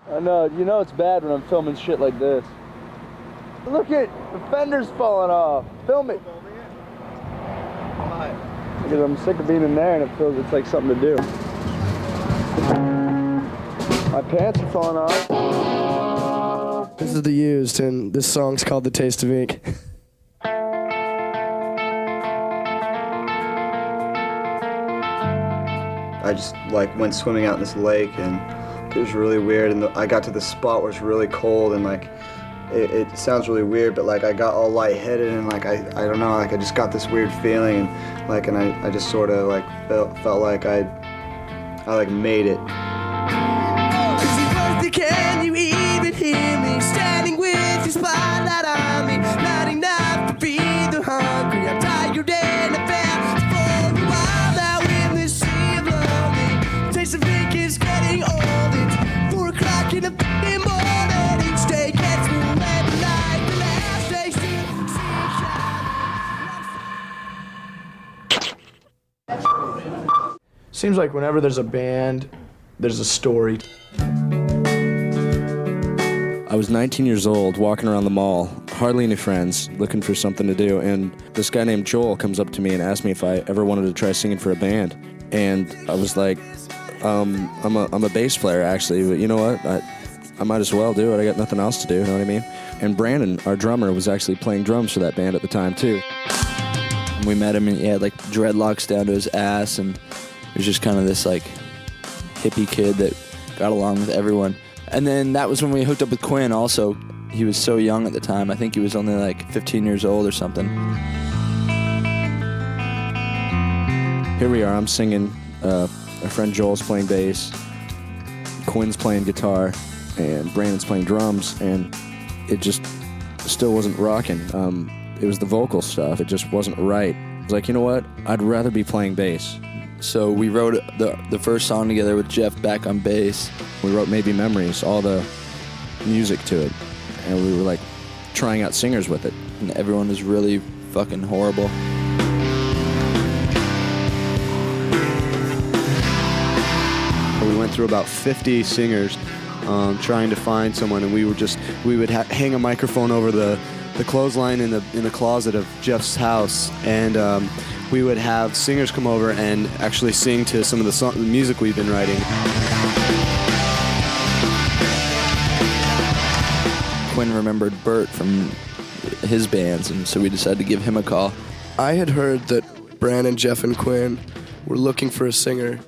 I know, you know it's bad when I'm filming shit like this. Look at the fender's falling off. Film it. Because I'm sick of being in there and it feels it's like something to do. My pants are falling off. This is the Used, and this song's called The Taste of Ink. I just like went swimming out in this lake and it was really weird, and I got to the spot where it's really cold, and like it sounds really weird, but like I got all lightheaded and like I don't know, like I just got this weird feeling, and like I just sort of like felt like I like made it. Can you even hear me standing with your spotlight on me? Not enough to feed the hungry. I'm tired and I fell for a while now in this sea of lonely. Taste of ink is getting old. It's 4 o'clock in the f***ing morning. Each day gets more every night. The last day shine. Seems like whenever there's a band, there's a story. I was 19 years old, walking around the mall, hardly any friends, looking for something to do, and this guy named Joel comes up to me and asks me if I ever wanted to try singing for a band. And I was like, I'm a bass player actually, but you know what? I might as well do it. I got nothing else to do, you know what I mean? And Brandon, our drummer, was actually playing drums for that band at the time too. And we met him and he had like dreadlocks down to his ass, and he was just kind of this like hippie kid that got along with everyone. And then that was when we hooked up with Quinn also. He was so young at the time. I think he was only like 15 years old or something. Here we are, I'm singing, our friend Joel's playing bass, Quinn's playing guitar, and Brandon's playing drums, and it just still wasn't rocking. It was the vocal stuff, it just wasn't right. I was like, you know what, I'd rather be playing bass. So we wrote the first song together with Jeff back on bass. We wrote Maybe Memories, all the music to it, and we were like trying out singers with it. And everyone was really fucking horrible. We went through about 50 singers trying to find someone, and we would hang a microphone over the clothesline in the closet of Jeff's house, and we would have singers come over and actually sing to some of the music we've been writing. Quinn remembered Bert from his bands, and so we decided to give him a call. I had heard that Brandon, Jeff, and Quinn were looking for a singer.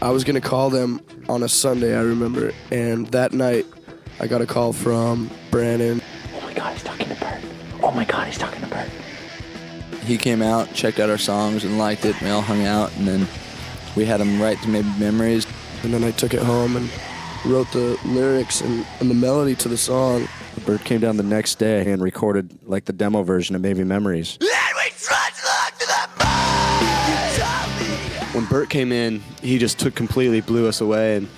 I was going to call them on a Sunday, I remember, and that night I got a call from Brandon. Oh my God, he's talking to Bert. Oh my God, he's talking to Bert. He came out, checked out our songs, and liked it. We all hung out, and then we had him write to Maybe Memories. And then I took it home and wrote the lyrics and the melody to the song. Bert came down the next day and recorded like the demo version of Maybe Memories. When Bert came in, he just completely blew us away, and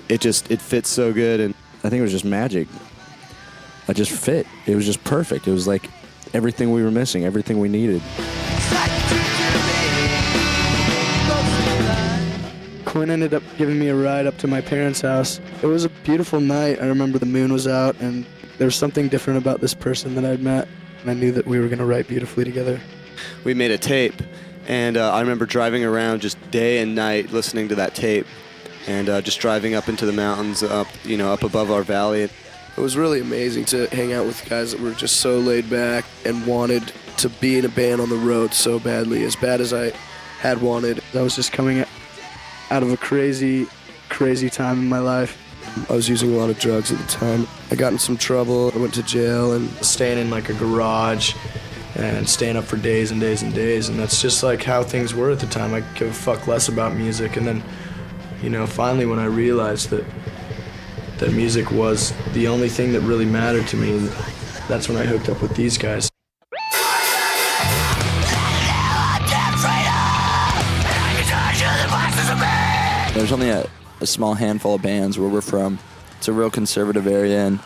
it fits so good. And I think it was just magic. It just fit. It was just perfect. It was like everything we were missing, everything we needed. Quinn ended up giving me a ride up to my parents' house. It was a beautiful night. I remember the moon was out, and there was something different about this person that I'd met, and I knew that we were going to write beautifully together. We made a tape, and I remember driving around just day and night listening to that tape, and just driving up into the mountains, up above our valley. It was really amazing to hang out with guys that were just so laid back and wanted to be in a band on the road so badly, as bad as I had wanted. I was just coming out of a crazy, crazy time in my life. I was using a lot of drugs at the time. I got in some trouble. I went to jail and staying in like a garage and staying up for days and days and days. And that's just like how things were at the time. I give a fuck less about music. And then, finally when I realized that music was the only thing that really mattered to me, that's when I hooked up with these guys. There's only a small handful of bands where we're from. It's a real conservative area,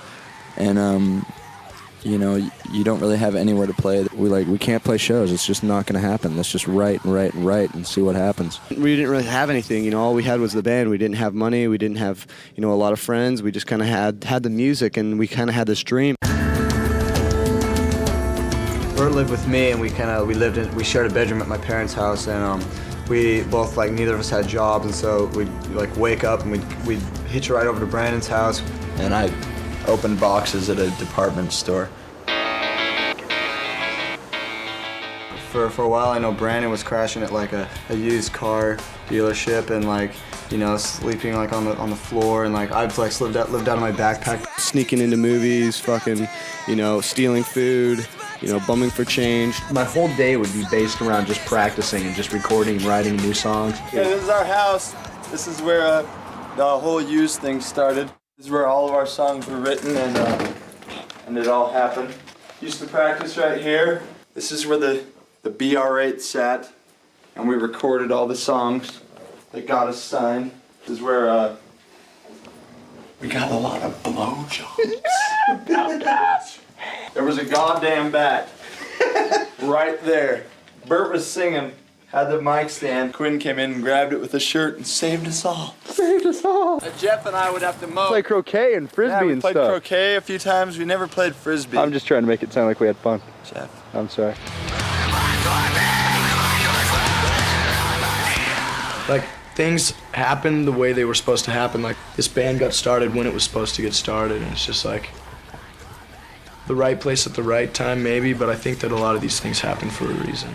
and you know, you don't really have anywhere to play. We can't play shows. It's just not going to happen. Let's just write and see what happens. We didn't really have anything, you know. All we had was the band. We didn't have money. We didn't have, you know, a lot of friends. We just kind of had the music, and we kind of had this dream. Bert lived with me, and we shared a bedroom at my parents' house, and we both, like, neither of us had jobs, and so we'd like wake up and we'd hitch a ride over to Brandon's house. And I opened boxes at a department store. For a while, I know Brandon was crashing at like a used car dealership, and like, you know, sleeping like on the floor, and like I've like lived out of my backpack, Sneaking into movies, fucking, you know, stealing food, you know, bumming for change. My whole day would be based around just practicing and just recording and writing new songs. Yeah, this is our house. This is where the whole Used thing started. This is where all of our songs were written, and it all happened. Used to practice right here. This is where the BR8 sat, and we recorded all the songs that got us signed. This is where we got a lot of blowjobs. There was a goddamn bat right there. Bert was singing, had the mic stand. Quinn came in and grabbed it with a shirt and saved us all. Saved us all. Jeff and I would have to mow. Play croquet and frisbee and played stuff. croquet a few times. We never played frisbee. I'm just trying to make it sound like we had fun. Jeff. I'm sorry. Like, things happened the way they were supposed to happen. Like, this band got started when it was supposed to get started, and it's just like the right place at the right time, maybe, but I think that a lot of these things happen for a reason.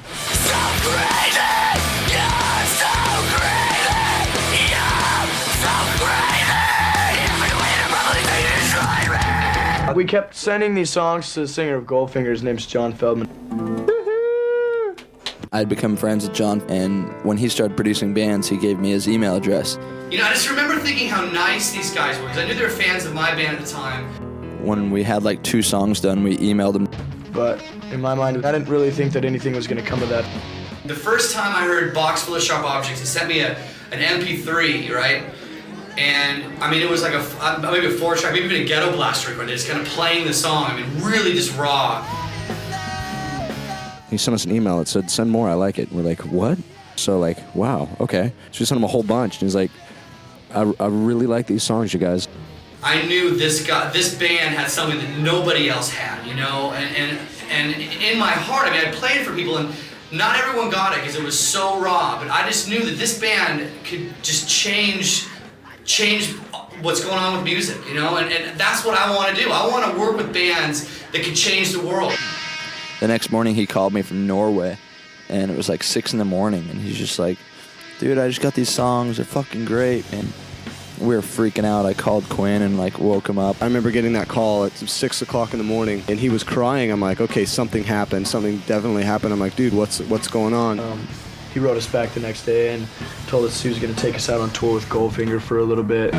We kept sending these songs to the singer of Goldfinger. His name's John Feldman. I'd become friends with John, and when he started producing bands, he gave me his email address. You know, I just remember thinking how nice these guys were, because I knew they were fans of my band at the time. When we had like 2 songs done, we emailed him. But in my mind, I didn't really think that anything was going to come of that. The first time I heard Box Full of Sharp Objects, it sent me an MP3, right? And I mean, it was like maybe a 4-track, maybe even a Ghetto Blaster record, just kind of playing the song. I mean, really just raw. He sent us an email that said, "Send more, I like it." We're like, "What?" So like, wow, okay. So we sent him a whole bunch, and he's like, I really like these songs, you guys. I knew this band had something that nobody else had, you know? And in my heart, I mean, I played it for people, and not everyone got it because it was so raw, but I just knew that this band could just change what's going on with music, you know? And that's what I want to do. I want to work with bands that can change the world. The next morning, he called me from Norway, and it was like 6 in the morning, and he's just like, "Dude, I just got these songs. They're fucking great." And we were freaking out. I called Quinn and like woke him up. I remember getting that call at 6 o'clock in the morning, and he was crying. I'm like, okay, something happened. Something definitely happened. I'm like, dude, what's going on? He wrote us back the next day and told us he was going to take us out on tour with Goldfinger for a little bit.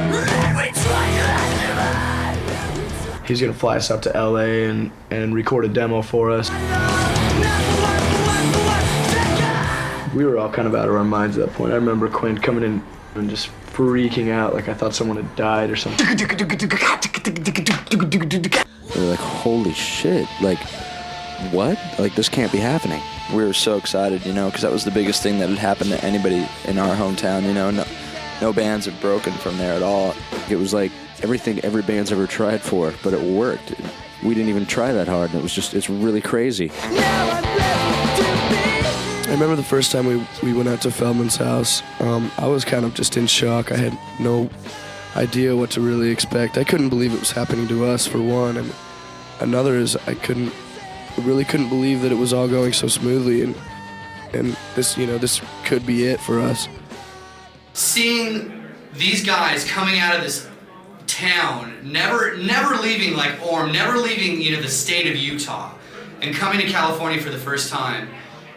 He was going to fly us out to LA and record a demo for us. We were all kind of out of our minds at that point. I remember Quinn coming in and just freaking out like I thought someone had died or something. We were like, holy shit, like, what? Like, this can't be happening. We were so excited, you know, because that was the biggest thing that had happened to anybody in our hometown, you know. No bands have broken from there at all. It was like everything every band's ever tried for, but it worked. We didn't even try that hard, and it's really crazy. I remember the first time we went out to Feldman's house. I was kind of just in shock. I had no idea what to really expect. I couldn't believe it was happening to us, for one, and another is I really couldn't believe that it was all going so smoothly, and this, you know, this could be it for us. Seeing these guys coming out of this town, never leaving like Orm, never leaving, you know, the state of Utah, and coming to California for the first time,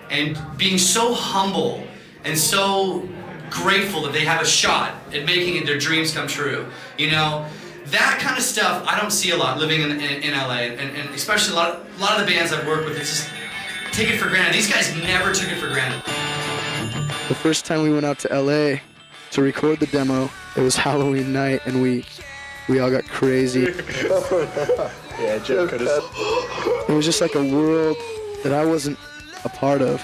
and being so humble and so grateful that they have a shot at making their dreams come true. You know, that kind of stuff I don't see a lot living in LA, and especially a lot of the bands I've worked with, it's just take it for granted. These guys never took it for granted. The first time we went out to LA to record the demo, it was Halloween night, and we all got crazy. Yeah, Jeff could have. It was just like a world that I wasn't a part of,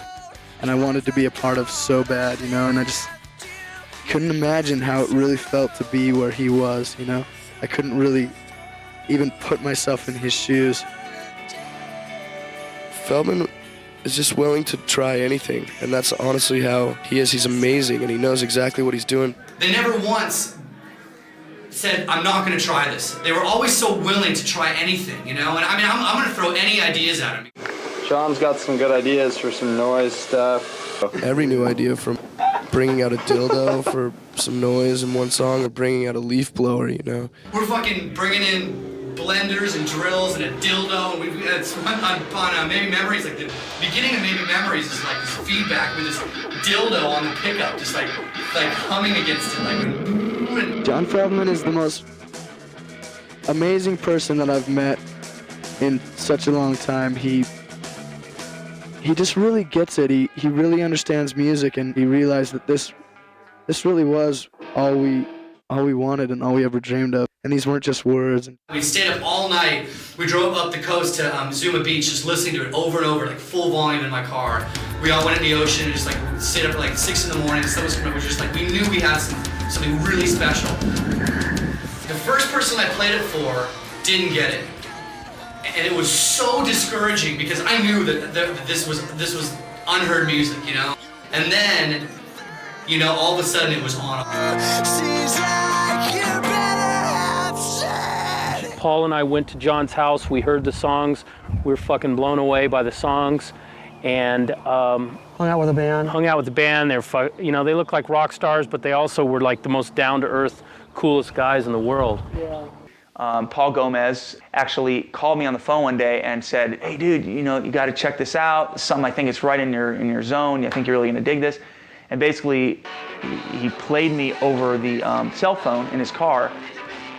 and I wanted to be a part of so bad, you know, and I just couldn't imagine how it really felt to be where he was, you know. I couldn't really even put myself in his shoes. Feldman is just willing to try anything, and that's honestly how he is. He's amazing, and he knows exactly what he's doing. They never once said, I'm not going to try this. They were always so willing to try anything, you know? And I mean, I'm going to throw any ideas at him. John's got some good ideas for some noise stuff. Every new idea, from bringing out a dildo for some noise in one song or bringing out a leaf blower, you know. We're fucking bringing in blenders and drills and a dildo, and it's on Maybe Memories, like the beginning of Maybe Memories is like this feedback with this dildo on the pickup, just like humming against it, like. John Feldman is the most amazing person that I've met in such a long time. He just really gets it. He really understands music, and he realized that this really was all we wanted and all we ever dreamed of. And these weren't just words. We stayed up all night. We drove up the coast to Zuma Beach, just listening to it over and over, like full volume in my car. We all went in the ocean and just like stayed up at like 6 in the morning. So we were just like, we knew we had something really special. The first person I played it for didn't get it. And it was so discouraging because I knew that this was unheard music, you know? And then, you know, all of a sudden it was on. Paul and I went to John's house, we heard the songs, we were fucking blown away by the songs, and hung out with the band. They're you know, they look like rock stars, but they also were like the most down-to-earth, coolest guys in the world. Yeah. Paul Gomez actually called me on the phone one day and said, hey dude, you know, you got to check this out. Something I think it's right in your zone. I think you're really going to dig this. And basically, he played me over the cell phone in his car,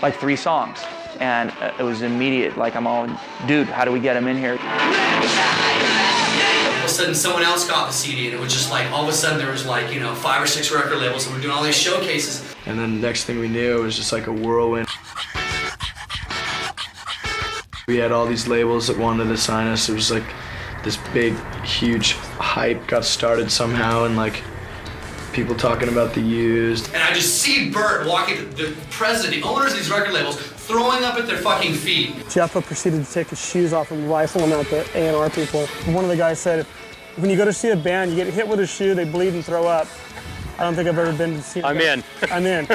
like 3 songs. And it was immediate, like I'm all, dude, how do we get him in here? All of a sudden someone else got the CD, and it was just like, all of a sudden there was like, you know, 5 or 6 record labels, and we're doing all these showcases. And then the next thing we knew, it was just like a whirlwind. We had all these labels that wanted to sign us. It was like this big, huge hype got started somehow, and like people talking about the Used. And I just see Bert walking, the president, the owners of these record labels, throwing up at their fucking feet. Jeff proceeded to take his shoes off and rifle them at the A&R people. One of the guys said, when you go to see a band, you get hit with a shoe, they bleed and throw up. I don't think I've ever been to see I'm in. I'm in.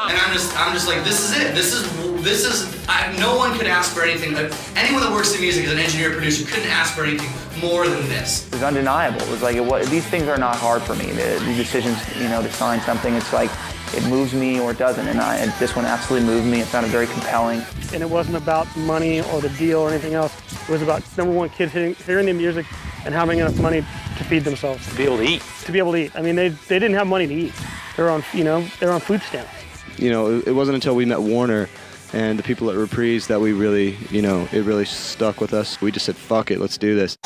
And I'm just like, this is it. This is no one could ask for anything. Anyone that works in music as an engineer, producer, couldn't ask for anything more than this. It was undeniable. It was like, these things are not hard for me. The decisions, you know, to sign something, it's like, it moves me or it doesn't, and this one absolutely moved me. It sounded very compelling. And it wasn't about money or the deal or anything else. It was about, number one, kids hearing the music and having enough money to feed themselves. To be able to eat. To be able to eat. I mean, they didn't have money to eat. They're on, you know, they're on food stamps. You know, it wasn't until we met Warner and the people at Reprise that we really, you know, it really stuck with us. We just said, fuck it, let's do this.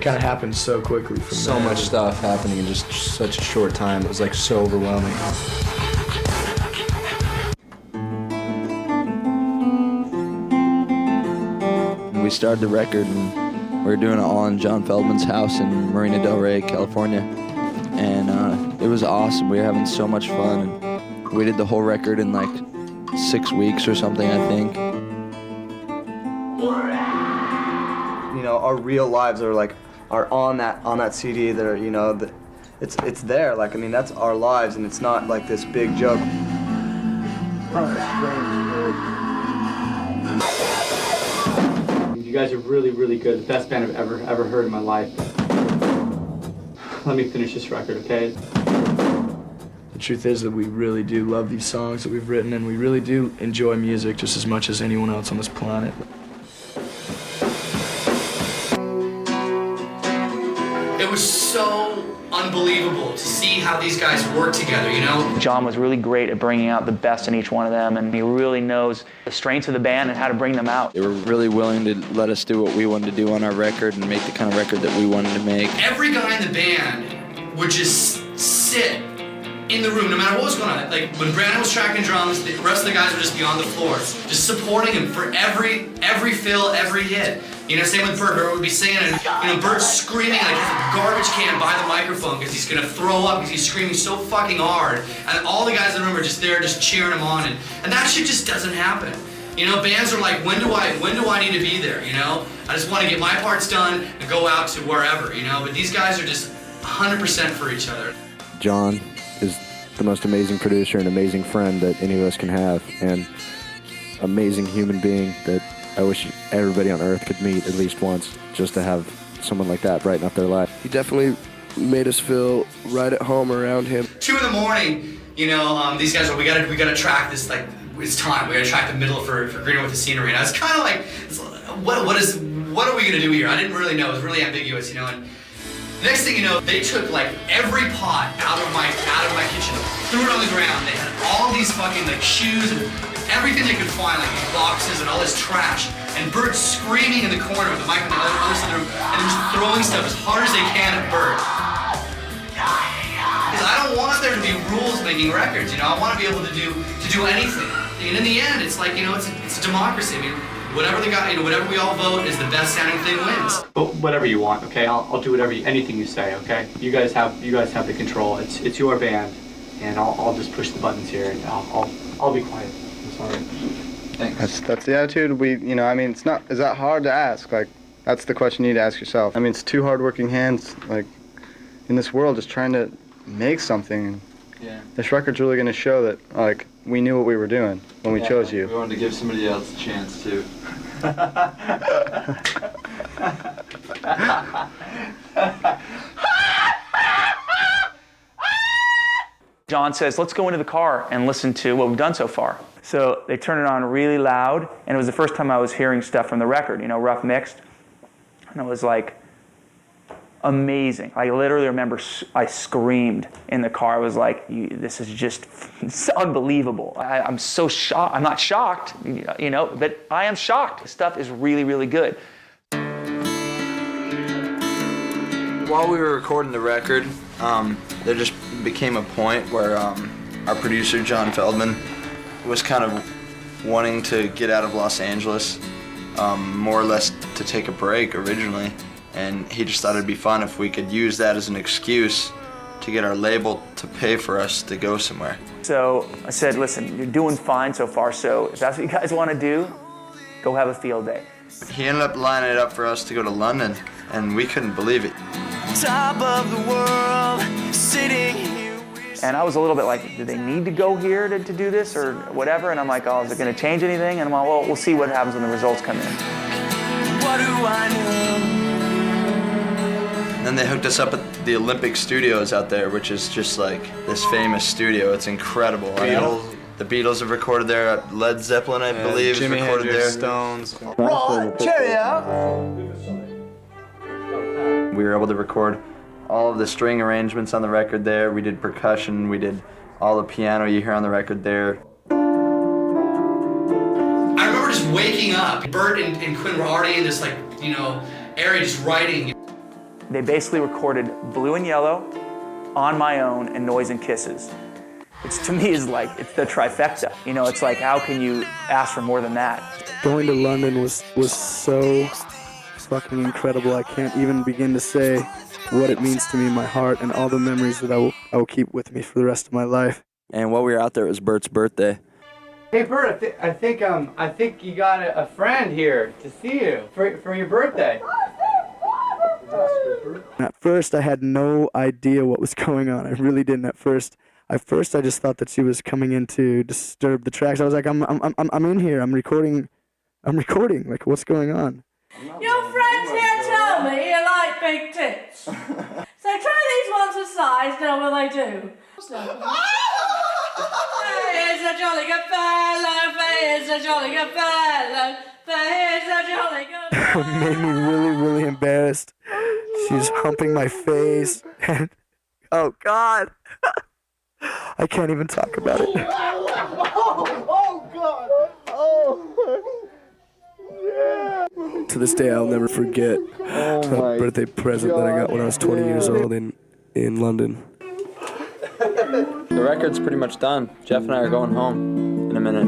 Kind of happened so quickly from so much stuff happening in just such a short time. It was like so overwhelming. We started the record and we were doing it all in John Feldman's house in Marina Del Rey, California. And it was awesome. We were having so much fun. And we did the whole record in like 6 weeks or something, I think. You know, our real lives are on that CD. That are, you know, it's there. Like, I mean, that's our lives, and it's not like this big joke. You guys are really, really good. The best band I've ever heard in my life. Let me finish this record, okay? The truth is that we really do love these songs that we've written, and we really do enjoy music just as much as anyone else on this planet. It was so unbelievable to see how these guys work together, you know? John was really great at bringing out the best in each one of them, and he really knows the strengths of the band and how to bring them out. They were really willing to let us do what we wanted to do on our record and make the kind of record that we wanted to make. Every guy in the band would just sit in the room, no matter what was going on. Like when Brandon was tracking drums, the rest of the guys would just be on the floor, just supporting him for every fill, every hit. You know, same with Bert. Bert would be singing, and you know, Bert's screaming like a garbage can by the microphone because he's gonna throw up because he's screaming so fucking hard, and all the guys in the room are just there, just cheering him on, and that shit just doesn't happen. You know, bands are like, when do I need to be there? You know, I just want to get my parts done and go out to wherever. You know, but these guys are just 100% for each other. John is the most amazing producer and amazing friend that any of us can have, and amazing human being that I wish everybody on earth could meet at least once, just to have someone like that brighten up their life. He definitely made us feel right at home around him. 2 a.m, you know, these guys are, we gotta track this, like, it's time. We gotta track the middle for Greener with the Scenery. And I was kind of like, what are we gonna do here? I didn't really know. It was really ambiguous, you know. And next thing you know, they took like every pot out of my kitchen, threw it on the ground. They had all these fucking like shoes and everything they could find, like these boxes and all this trash. And Bert's screaming in the corner with the mic on the other side of the room and just throwing stuff as hard as they can at Bert. Because I don't want there to be rules making records, you know. I want to be able to do anything. And in the end, it's like, you know, it's a democracy. I mean, whatever the guy, you know, whatever we all vote is the best sounding thing wins. But whatever you want, okay? I'll do anything you say, okay? You guys have the control. It's your band, and I'll just push the buttons here, and I'll be quiet. I'm sorry. Thanks. That's the attitude you know, I mean, is that hard to ask? Like, that's the question you need to ask yourself. I mean, it's 2 hardworking hands, like, in this world just trying to make something. Yeah. This record's really going to show that, like, we knew what we were doing when we chose you. We wanted to give somebody else a chance, too. John says, let's go into the car and listen to what we've done so far. So they turn it on really loud, and it was the first time I was hearing stuff from the record, you know, rough mixed. And it was like amazing. I literally remember I screamed in the car. I was like, this is just it's unbelievable. I'm so shocked. I'm not shocked, you know, but I am shocked. This stuff is really, really good. While we were recording the record, there just became a point where our producer, John Feldman, was kind of wanting to get out of Los Angeles, more or less to take a break originally. And he just thought it'd be fun if we could use that as an excuse to get our label to pay for us to go somewhere. So I said, listen, you're doing fine so far, so if that's what you guys want to do, go have a field day. He ended up lining it up for us to go to London, and we couldn't believe it. Top of the world, sitting here. And I was a little bit like, do they need to go here to do this or whatever? And I'm like, oh, is it going to change anything? And I'm like, well, we'll see what happens when the results come in. What do I know? And then they hooked us up at the Olympic Studios out there, which is just like this famous studio. It's incredible. The Beatles have recorded there. Led Zeppelin, I believe, Jimi recorded Hendrix, there. Stones. Right, cheerio. We were able to record all of the string arrangements on the record there. We did percussion. We did all the piano you hear on the record there. I remember just waking up. Bert and Quinn were already in this, like, you know, area just writing. They basically recorded Blue and Yellow, On My Own, and Noise and Kisses. Which to me is like, it's the trifecta. You know, it's like, how can you ask for more than that? Going to London was so fucking incredible. I can't even begin to say what it means to me in my heart and all the memories that I will keep with me for the rest of my life. And while we were out there, it was Bert's birthday. Hey Bert, I think you got a friend here to see you for your birthday. At first, I had no idea what was going on. I really didn't at first. I just thought that she was coming in to disturb the tracks. I was like, I'm in here. I'm recording. Like, what's going on? Your friends here tell me you like big tits. So try these ones aside, know what they do. Here's a jolly good fellow, here's a jolly good fellow, here's a jolly good fellow. It made me really, really embarrassed. She's humping my face, and oh God, I can't even talk about it. Oh God! Oh. Yeah. To this day, I'll never forget the birthday present that I got when I was 20 years old in London. The record's pretty much done. Jeff and I are going home in a minute.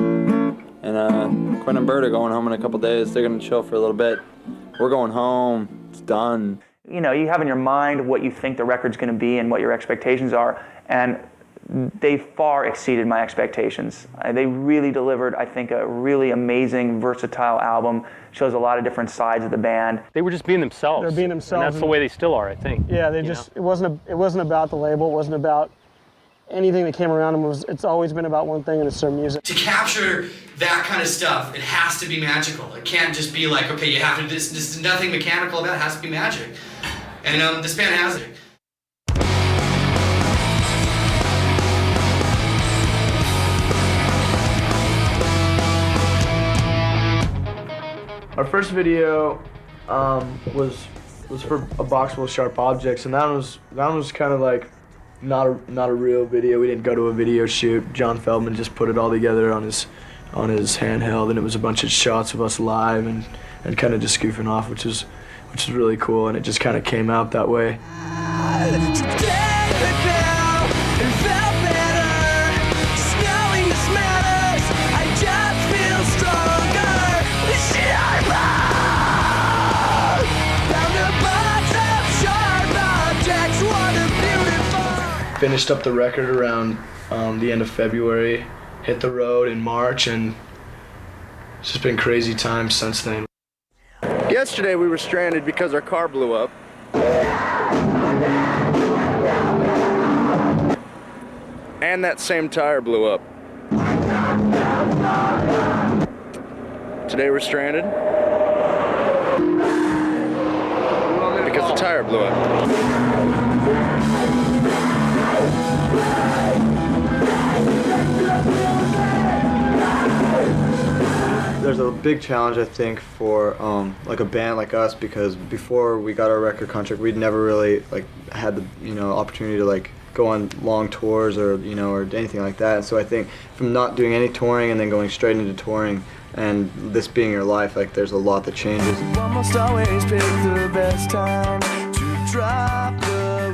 And Quinn and Bert are going home in a couple days. They're gonna chill for a little bit. We're going home. It's done. You know, you have in your mind what you think the record's going to be and what your expectations are, and they far exceeded my expectations. They really delivered, I think, a really amazing, versatile album. Shows a lot of different sides of the band. They were just being themselves. They're being themselves. And that's the way they still are, I think. Yeah, they just, it wasn't about the label, it wasn't about anything that came around them. It's always been about one thing, and it's their music. To capture that kind of stuff, it has to be magical. It can't just be like, okay, you have to, this is nothing mechanical about it, it has to be magic. And this band has it. Our first video was for a box full of sharp objects, and that one was kind of like not a real video. We didn't go to a video shoot. John Feldman just put it all together on his handheld, and it was a bunch of shots of us live and kind of just goofing off, which is really cool, and it just kind of came out that way. Finished up the record around the end of February, hit the road in March, and it's just been crazy times since then. Yesterday we were stranded because our car blew up. And that same tire blew up. Today we're stranded because the tire blew up. There's a big challenge, I think, for like a band like us, because before we got our record contract, we'd never really had the opportunity to go on long tours or or anything like that. So I think from not doing any touring and then going straight into touring, and this being your life, there's a lot that changes. Almost always pick the best time to drop the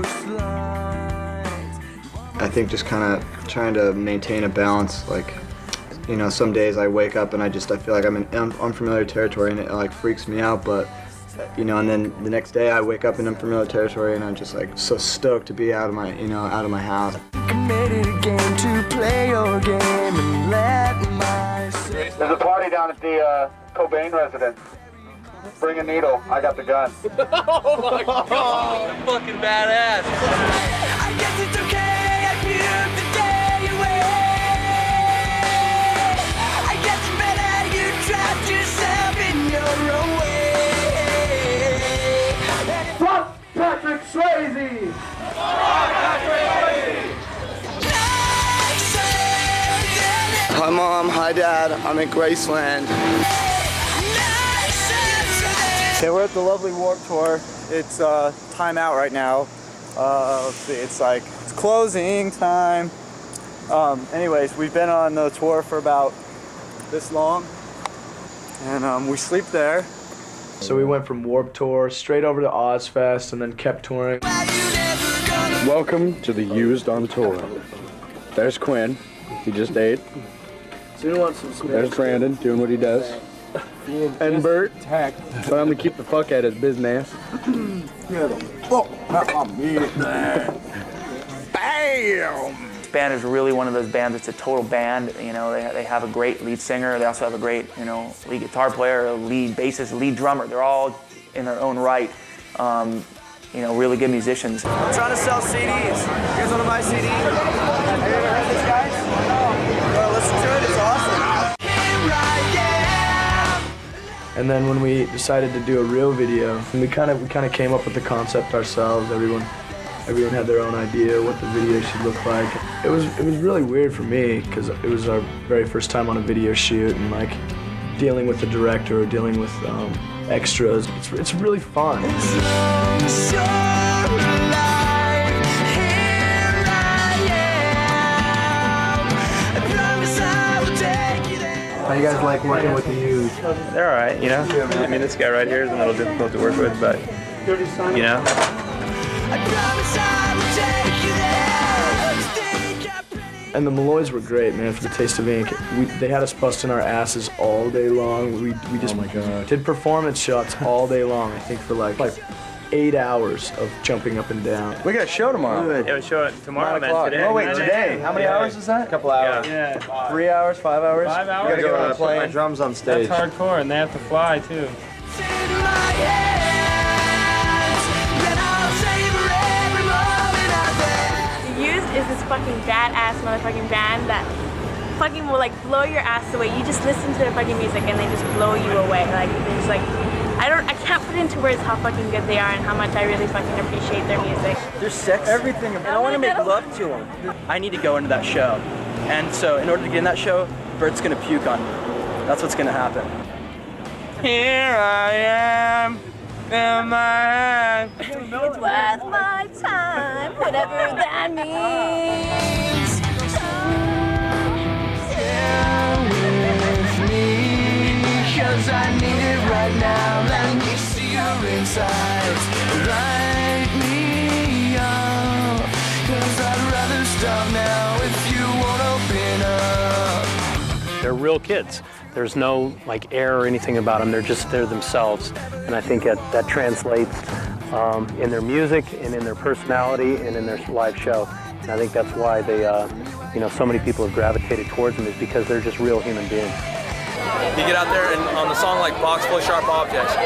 worst lines. I think just kind of trying to maintain a balance, some days I wake up and I feel like I'm in unfamiliar territory and it freaks me out, but and then the next day I wake up in unfamiliar territory and I'm just so stoked to be out of my house. Committed a game to play your game and let my There's a party down at the Cobain residence. Bring a needle, I got the gun. Oh my god, fucking badass. I guess it's okay, I took the day away. I guess it's better you trapped yourself in your own way. Fuck Patrick Swayze! Fuck Patrick Swayze! Hi Mom, hi Dad, I'm at Graceland. Okay, we're at the lovely Warped Tour. It's time out right now. Let's see, it's closing time. Anyways, we've been on the tour for about this long, and we sleep there. So we went from Warped Tour straight over to Ozfest and then kept touring. Welcome to the Used on Tour. There's Quinn, he just ate. So you want some smoke? There's Brandon doing what he does. And Bert, trying to keep the fuck out of his business. Get the fuck out of me. Bam! This band is really one of those bands that's a total band. They have a great lead singer. They also have a great, lead guitar player, lead bassist, lead drummer. They're all in their own right, really good musicians. I'm trying to sell CDs. Here's one of my CDs. Have you ever heard this, guys? No. Listen to it, it's awesome. And then when we decided to do a real video, we kind of came up with the concept ourselves. Everyone had their own idea what the video should look like. It was really weird for me because it was our very first time on a video shoot and dealing with the director or dealing with extras. It's really fun. How you guys like working with the Used? They're all right, I mean, this guy right here is a little difficult to work with, but, I promise I will take you there. And the Malloys were great, man, for the Taste of Ink. They had us busting our asses all day long. We just did performance shots all day long, I think for like 8 hours of jumping up and down. We got a show tomorrow. Yeah, we show it tomorrow, man. Today. Oh wait, today? How many hours is that? A couple hours. Yeah. 3 hours, 5 hours? 5 hours? We gotta go That's play my drums on stage. That's hardcore, and they have to fly too. Used is this fucking badass motherfucking band that fucking will like blow your ass away. You just listen to their fucking music and they just blow you away. Like it's like I can't put into words how fucking good they are and how much I really fucking appreciate their music. They're sexy. Everything about it. And I want to make love to them. I need to go into that show. And so in order to get in that show, Bert's gonna puke on me. That's what's gonna happen. Here I am. In my hand. It's worth my time, whatever that means. Stand with me, 'cause I need it right now. Let me see your insides. Light me up, 'cause I'd rather stop now if you won't open up. They're real kids. There's no like air or anything about them. They're themselves, and I think that translates in their music and in their personality and in their live show. And I think that's why they, so many people have gravitated towards them is because they're just real human beings. You get out there and on the song like Box Full of Sharp Objects, we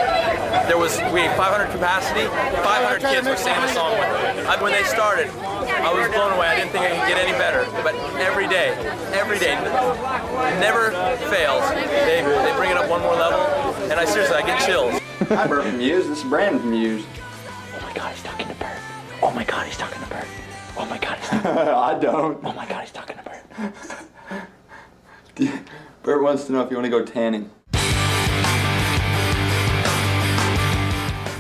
had 500 capacity, 500 kids were singing the song with them. When they started, I was blown away. I didn't think I could get any better. But every day, never fails. They bring it up one more level, and I get chills. Hi, Bert from Used. This is Brandon from Used. Oh my God, he's talking to Bert. Oh my God, he's talking to Bert. Oh my God, he's talking to Bert. I don't. Oh my God, he's talking to Bert. Bert wants to know if you want to go tanning.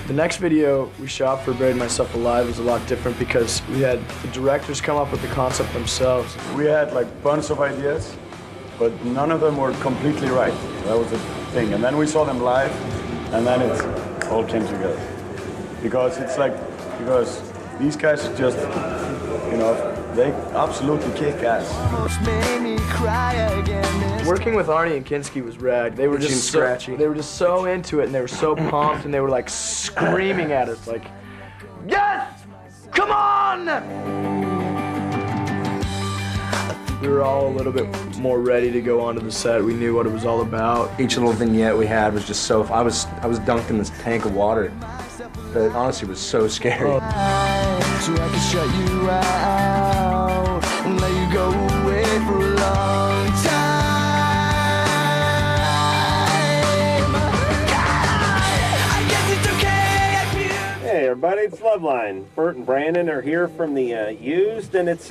The next video we shot for Buried Myself Alive was a lot different because we had the directors come up with the concept themselves. We had like bunch of ideas, but none of them were completely right. That was the thing. And then we saw them live, and then it all came together. Because these guys are just, they absolutely kick ass. Working with Arnie and Kinski was rad. They were just so into it, and they were so pumped, and they were like screaming at us, like, "Yes, come on!" We were all a little bit more ready to go onto the set. We knew what it was all about. Each little vignette we had was just so. I was dunked in this tank of water. That honestly was so scary. So I can shut you out and let you go away for a long time. I guess it's okay if you. Hey everybody, it's Loveline. Bert and Brandon are here from the Used, and it's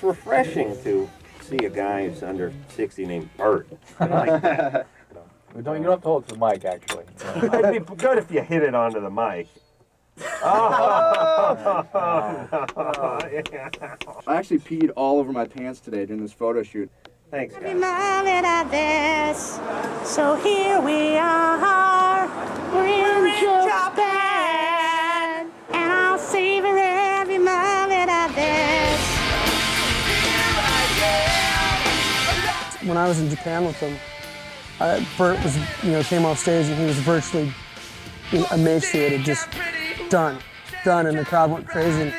refreshing to see a guy who's under 60 named Bert. You don't have to hold it to the mic, actually. It'd be good if you hit it onto the mic. I actually peed all over my pants today during this photo shoot. Thanks, Every moment of this, so here we are, we're in Japan, and I'll savor every moment of this. When I was in Japan with them, Bert was, came off stage and he was virtually emaciated, just done, and the crowd went crazy and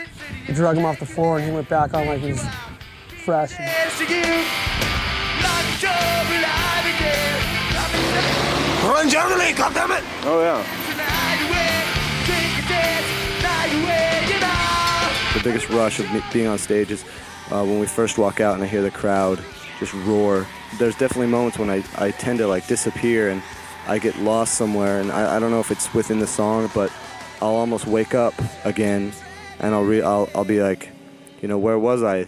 they drug him off the floor and he went back on like he was fresh. Run, Germany, goddammit! Oh yeah. The biggest rush of me being on stage is when we first walk out and I hear the crowd just roar. There's definitely moments when I tend to like disappear and I get lost somewhere, and I don't know if it's within the song, but I'll almost wake up again and I'll be like, where was I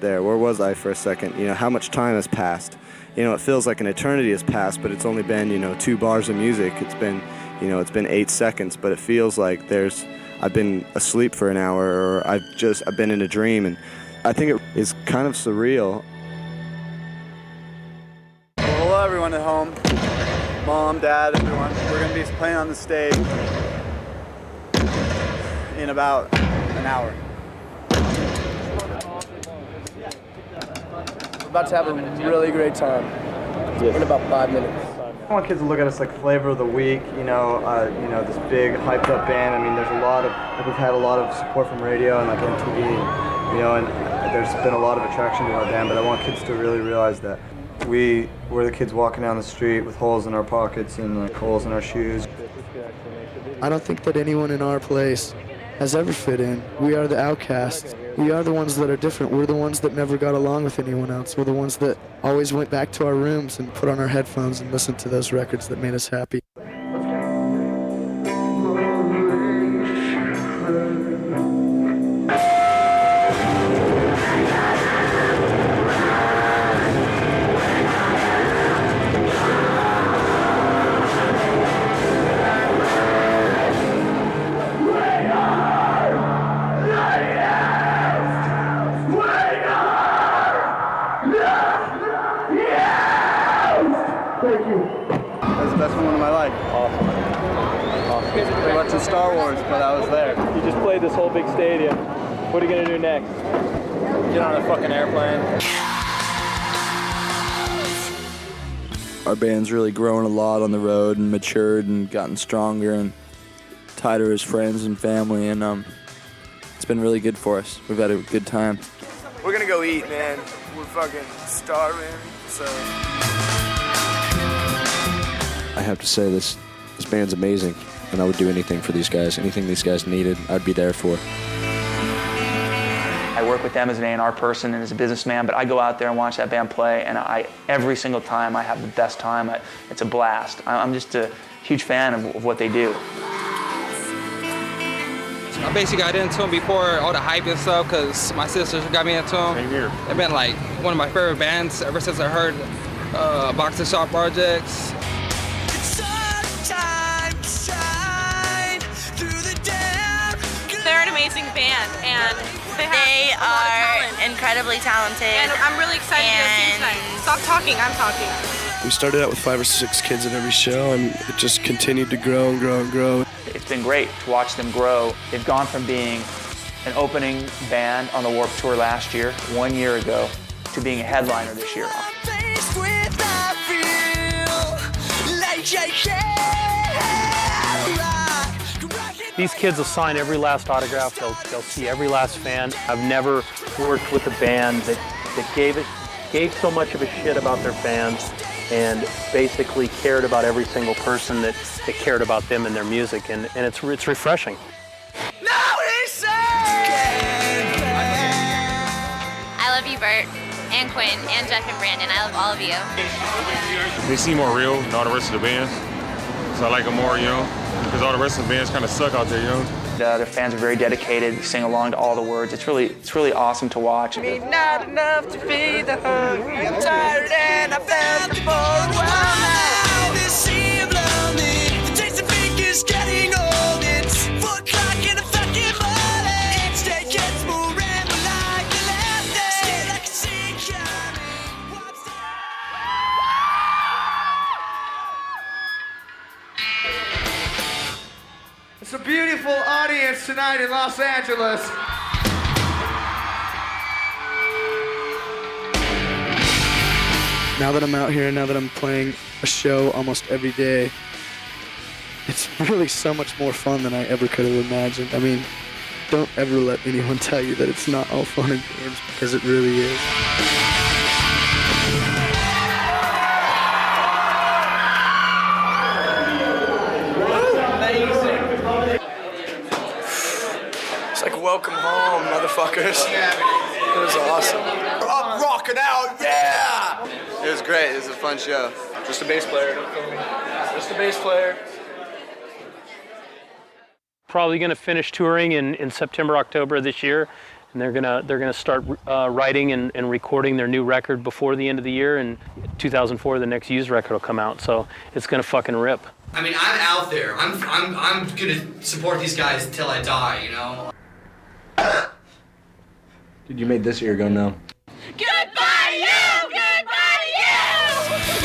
there? Where was I for a second? How much time has passed? It feels like an eternity has passed, but it's only been, 2 bars of music. It's been, it's been 8 seconds, but it feels like I've been asleep for an hour, or I've been in a dream, and I think it is kind of surreal. Well, hello everyone at home, Mom, Dad, everyone. We're gonna be playing on the stage in about an hour. About to have a really great time in about 5 minutes. I want kids to look at us like flavor of the week, this big hyped up band. I mean, we've had a lot of support from radio and like MTV, and there's been a lot of attraction to our band, but I want kids to really realize that we're the kids walking down the street with holes in our pockets and like holes in our shoes. I don't think that anyone in our place has ever fit in. We are the outcasts. We are the ones that are different. We're the ones that never got along with anyone else. We're the ones that always went back to our rooms and put on our headphones and listened to those records that made us happy. That's the best moment of my life. Awesome. We went to Star Wars, but I was there. You just played this whole big stadium. What are you gonna do next? Get on a fucking airplane. Our band's really grown a lot on the road and matured and gotten stronger and tighter as friends and family, and it's been really good for us. We've had a good time. We're gonna go eat, man. We're fucking starving, so. I have to say this band's amazing, and I would do anything for these guys. Anything these guys needed, I'd be there for. I work with them as an A&R person and as a businessman, but I go out there and watch that band play, and every single time I have the best time. It's a blast. I'm just a huge fan of what they do. I basically got into them before all the hype and stuff because my sisters got me into them. Same here. They've been like one of my favorite bands ever since I heard Boxing Shop Projects. They're an amazing band, and they are incredibly talented. And I'm really excited to go see them tonight. Stop talking, I'm talking. We started out with 5 or 6 kids at every show, and it just continued to grow and grow and grow. It's been great to watch them grow. They've gone from being an opening band on the Warped Tour last year, 1 year ago, to being a headliner this year. These kids will sign every last autograph. They'll see every last fan. I've never worked with a band that gave so much of a shit about their fans and basically cared about every single person that cared about them and their music, and it's refreshing. I love you, Bert, and Quinn, and Jeff and Brandon. I love all of you. They seem more real than all the rest of the bands, so I like them more, because all the rest of the bands kind of suck out there, Their fans are very dedicated, they sing along to all the words. It's really awesome to watch. Not enough to feed the hungry. I'm tired and I felt it for a while now. This sea of lonely, the taste of pink is getting old. It's 4 o'clock in the fucking morning. Each day gets more random like the last day. Still I can see it coming. It's a beautiful audience tonight in Los Angeles. Now that I'm out here, now that I'm playing a show almost every day, it's really so much more fun than I ever could have imagined. I mean, don't ever let anyone tell you that it's not all fun and games, because it really is. It's like welcome home, motherfuckers. It was awesome. We're up rocking out, yeah! It was great. It was a fun show. Just a bass player. Just a bass player. Probably going to finish touring in September, October of this year, and they're gonna start writing and recording their new record before the end of the year. And 2004, the next Used record will come out, so it's gonna fucking rip. I mean, I'm out there. I'm gonna support these guys till I die. Dude, you made this a year ago now. Goodbye to you! Goodbye to you!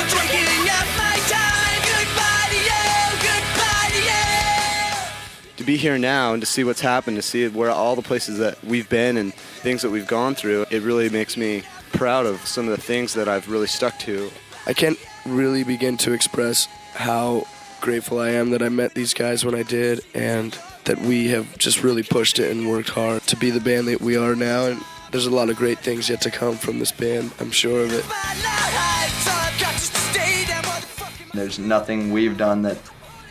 I'm taking up my time. Goodbye to you! Goodbye to you! To be here now and to see what's happened, to see where all the places that we've been and things that we've gone through, it really makes me proud of some of the things that I've really stuck to. I can't really begin to express how grateful I am that I met these guys when I did, and that we have just really pushed it and worked hard to be the band that we are now. And there's a lot of great things yet to come from this band, I'm sure of it. There's nothing we've done that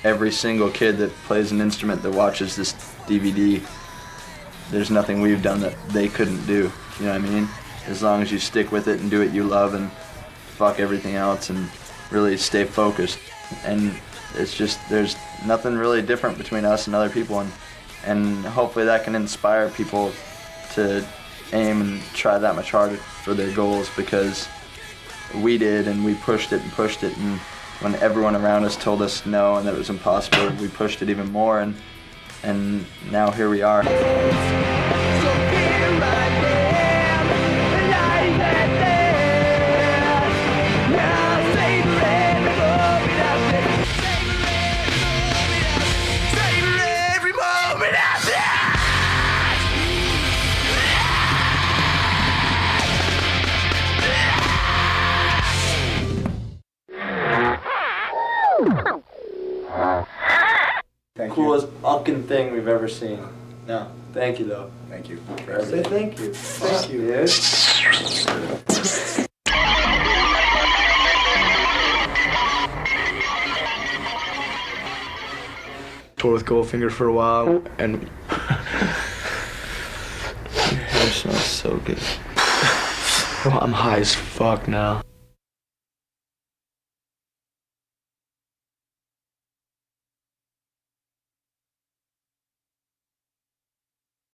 every single kid that plays an instrument that watches this DVD, there's nothing we've done that they couldn't do. You know what I mean? As long as you stick with it and do what you love and fuck everything else and really stay focused. And it's just, there's nothing really different between us and other people, and hopefully that can inspire people to aim and try that much harder for their goals, because we did, and we pushed it, and when everyone around us told us no and that it was impossible, we pushed it even more, and now here we are. Coolest fucking thing we've ever seen. No, thank you though. Thank you. Say thank you. Thank you, dude. Toured with Goldfinger for a while, and your hair smells so good. I'm high as fuck now.